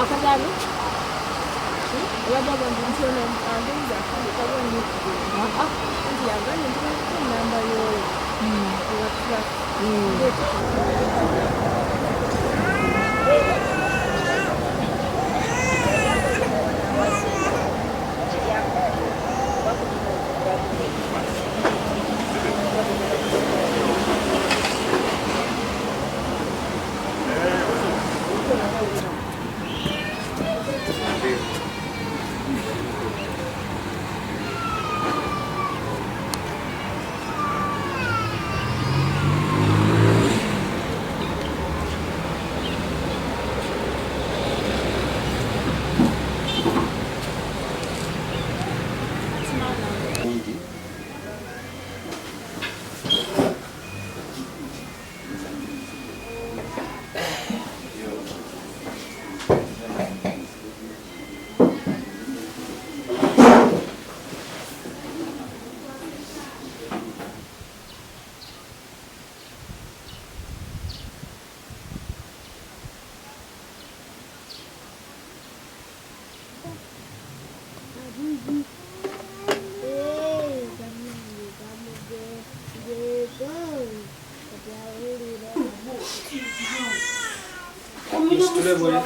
Akazali wajaba ndimshona andiza kwa ni ndio angani ndio namba yoyo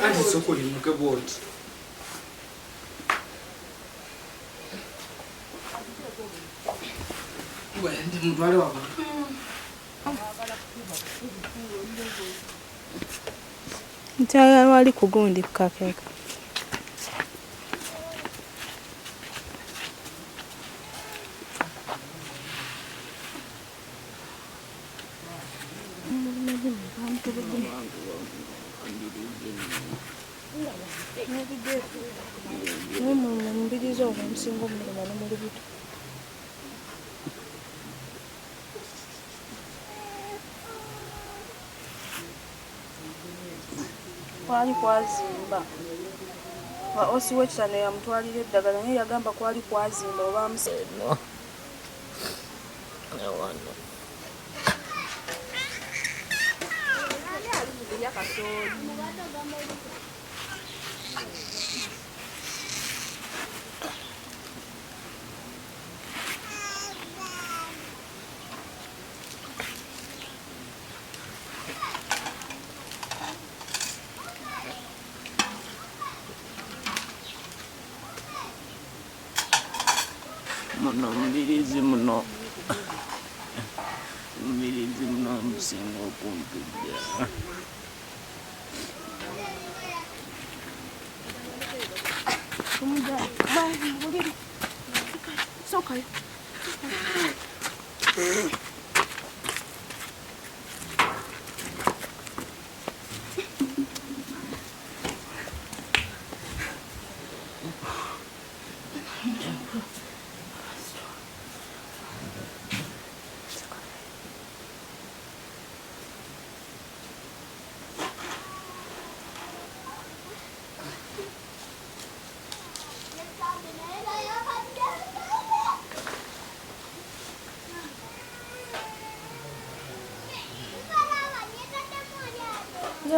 Anti sokoli mukeboti ndi mutwale wako ntaya wali kugundi kukakeka mbirizo omusingo omulema nomuli buto kwali kwazimba osi wekitano yamutwalira eddagala naye yagamba kwali kwazimba oba museno mbirizi muno musinga okumpijja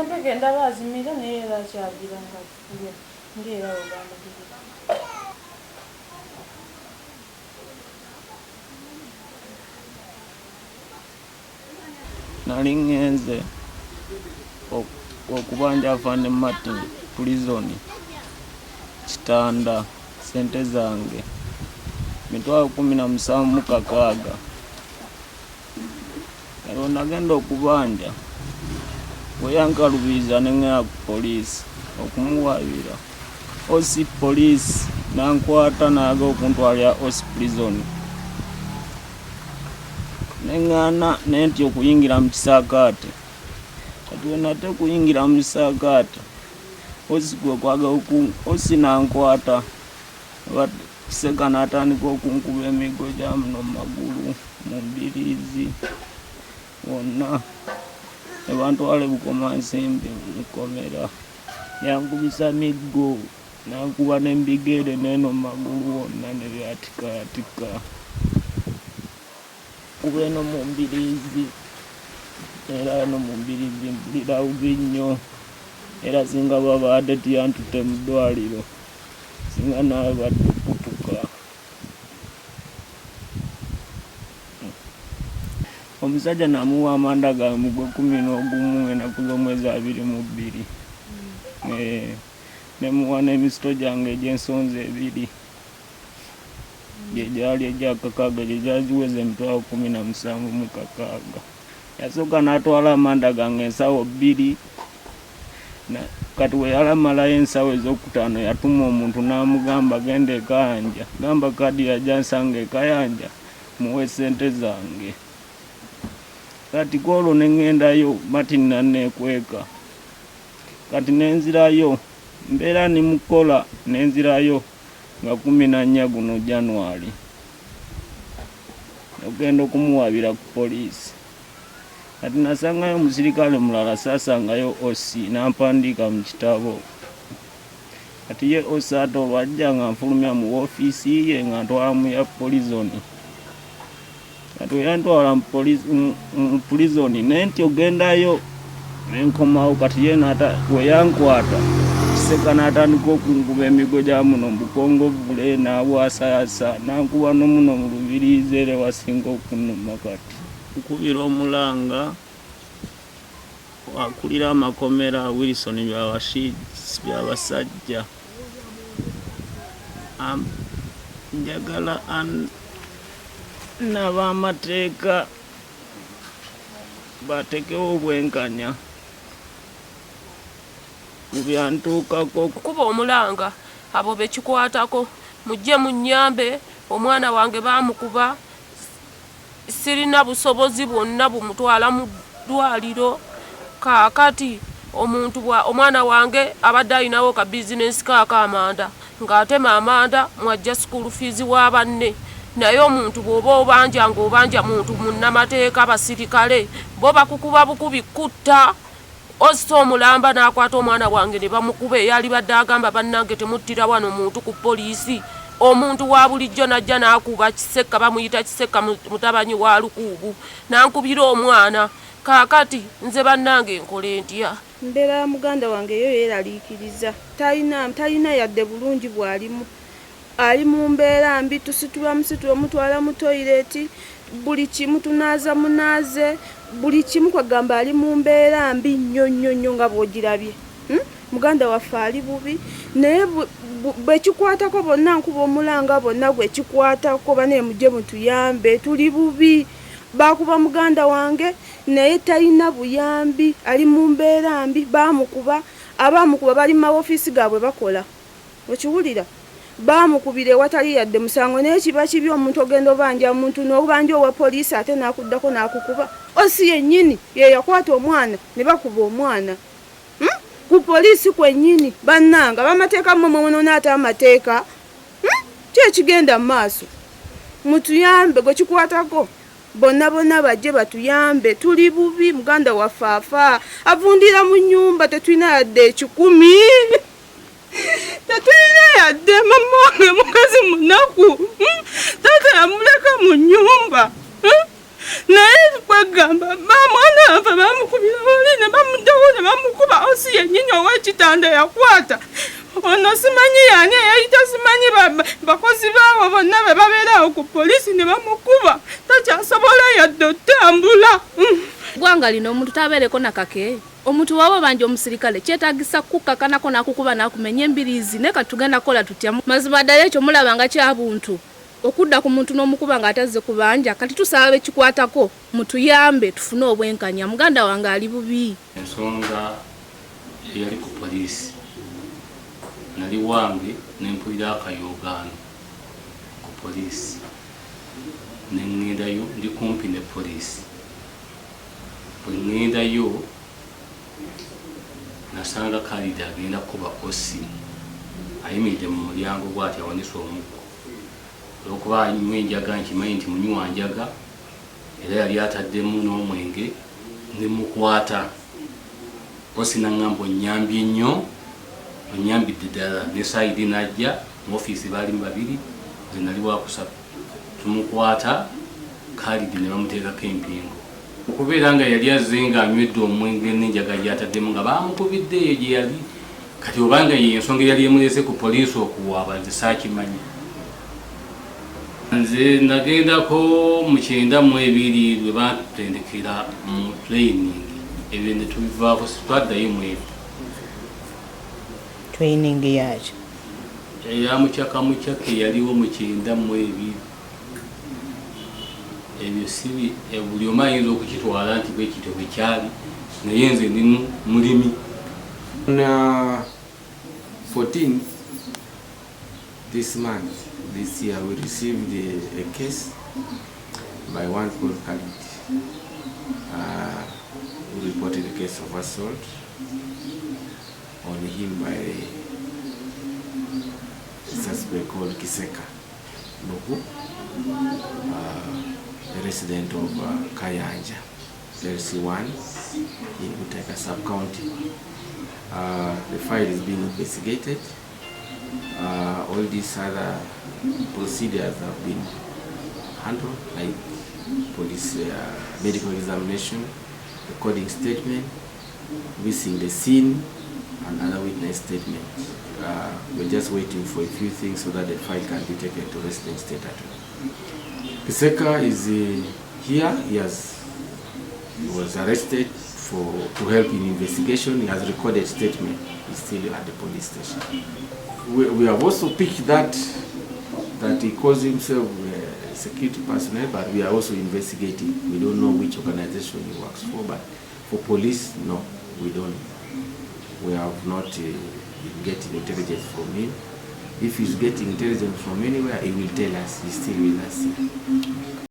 Mpeke ndaba azimira naye era akyagira nga ngaera ogamba nali ngenze okubanja afande Martin pulizoni kitanda sente zange 17,600 ero nagenda okubanja weyankalubiza nengera ku poliisi okumuwabira osi poliisi nankwata naga okuntwalira osi prison nengana nenti okuyingira mu kisakaate kati wenate kuyingira mu kisakaate osi gwe kwaga osi nankwata kiseka natandika okunkuba emiggo gya muno mu magulu mu mbirizi wonna nebantwale bukoma nsimbi mukomera yankubisa miggo nankuba nembigere neno magulu wonna nebyatikatika kuba eno mu mbirizi era eno mu mbirizi mpulira bubi nnyo era singa babadde tiyantute mu ddwaliro singa nawe badde kutuka. Omusajja namuwa amanda ga mugwe 11 ennaku z'omwezi 22 nemuwa n'emisito gyange egy'ensonzi 2 gye gyali egyakakaaga gye gyaziweza emitwalo 17,600. Yasooka n'atwala amanda gange ensawo 2 kati we yalamalayo ensawo ez'okutaano yatuma omuntu n'amugamba genda ekayanja, gamba kadi yajansanga ekayanja muwe sente zange. Kati kwolwo neŋŋendayo Martin nekweka kati nenzirayo mbeera ni mukola nenzirayo nga 14 guno January ogenda okumuwabira ku poliisi. Kati nasangayo omusirikale mulala saasangayo osi nampandiika mu kitabo. Kati ye osi ate olwajja nga nfulumya mu woofiisi ye nga ntwala mu ya polizoni. Kati yantwala mu polizoni nenti ogendayo nenkomawo. Kati ye weyankwata kiseka n'atandika okunkuba emiggo gya muno mu Bukongo Vule n'abwasayasa nankuba n'omuno mu Lubiriizi era wasinga okunnuma. Kati nkubira omulanga akulira amakomera Wilson byabasajja njagala n'abamateeka batekewo obwenkanya byantuukako. Kuba omulanga abo bekikwatako mujje munnyambe, omwana wange bamukuba, sirina busobozi bwonna bumutwala mu ddwaliro. Kaakati omwana wange abadde alinawo ka bizinesi kaakaamanda ng'atema amanda mwajja school fees wa banne. Naye omuntu bw'oba obanja ng'obanja muntu munnamateeka abasirikale bo bakukuba bukubi kutta. Osi omulamba n'akwata omwana wange ne bamukuba eyali badde agamba bannange temuttira wano muntu ku poliisi. Omuntu wa bulijjo najja n'akuba Kiseka, bamuyita Kiseka mutabanyi wa Lukuubu, nankubira omwana. Kaakati nze bannange nkole ntya? Mbeera ya muganda wange yo yeeraliikiriza, talina yadde bulungi bw'alimu, ali mu mbeera mbi. Tusitula mutwala mu toyireti, buli kimu tunaaza munaaze, buli kimu kwagamba ali mu mbeera mbi nnyo nga bw'ogirabye. Muganda waffe ali bubi, naye bwekikwatako bonna nkuba omulanga bonna gwekikwatako bane mujje mutuyambe, tuli bubi. Bakuba muganda wange naye talina buyambi, ali mu mbeera mbi. Abamukuba bali mu mawofiisi gaabwe bakola, okiwulira? Bamukubira watali yadde musango, naye kiba kibi omuntu ogenda obanja omuntu n'obanja owa poliisi ate n'akuddako n'akukuba. Osi yennyini ye yakwata omwana ne bakuba omwana ku poliisi kwennyini. Bannanga bamateeka mmono n'ate amateeka kyekigenda mu maaso. Mutuyambe gwe kikwatako, bonna bajje batuyambe, tuli bubi. Muganda waffe afa avundira mu nnyumba, tetulina yadde 10. Tetulina yadde mama wange mukazi munaku, taata yamuleka mu nnyumba. Naye kwegamba mwana waffe bamukubira oli ne bamuddawo ne bamukuba. Osi yennyini ow'ekitanda yakwata. Ono simanyi yani Yeyita, simanyi bakozi baawo bonna be babeerawo ku poliisi ne bamukuba. Takyasobola yadde otambula. Gwanga lino omuntu tabeereko nakake. Omuntu wawe banje omusirikale kyetaagisa kukakanako nakukuba nakumenya embiriizi ne katugenda kola tutya. Mazima ddala ekyo mulabanga kyabuntu okudda ku muntu n'omukuba ng'atazze kubanja. Kati tusaba bekikwatako mutuyambe tufune obwenkanya. Muganda wange ali bubi. Ensonga eyali ku poliisi nali wange nempulira akayoogaano ku poliisi neŋŋendayo, ndi kumpi ne poliisi. Bwe ŋŋendayo nasanga Khalid agenda kuba osi ayimiridde mu mulyango bw'ati awanise omuggo. Olw'okuba anywa enjaga nkimanyi nti munywi wa njaga era yali ataddemu n'omwenge ne mukwata. Osi naŋŋamba onnyambye nnyo, onnyambidde ddala. Ne Saidi n'ajja mu ofiisi baalimu 2, nze nali wa 3. Tumukwata Khalid ne bamuteekako empingo okubeera nga yali azze nga anywedde omwenge n'enjaga gyataddemu nga bamukubidde eyo gye yali kati obanga yensonga yali emulese ku poliisi okuwaaba nze saakimanyi. Nze nagendako mu 92 lwe batutendekera mu training ebyo ne tubivaako situaddayo mu ebyo training yaki eya mukyaka yaliwo mu 92 ebyo sibi buli omu ayinza okukitwala nti bwekityo bwe kyali naye nze ndi mulimi. On 14th this year we received a case by one called Khalid. We reported a case of assault on him by a suspect called Kiseka Nuhu, a resident of Kayanja, LC1 in Buteka sub-county. The file is being investigated. All these other procedures have been handled, like police medical examination, recording statement, visiting the scene, and other witness statement. We're just waiting for a few things so that the file can be taken to resident state attorney. Kiseka is here. He was arrested to help in investigation. He has recorded statement. He's still at the police station. We have also picked that he calls himself security personnel, but we are also investigating. We don't know which organization he works for, but for police, no, we don't. We have not been getting intelligence from him. If he's getting intelligence from anywhere, he will tell us. He's still with us here.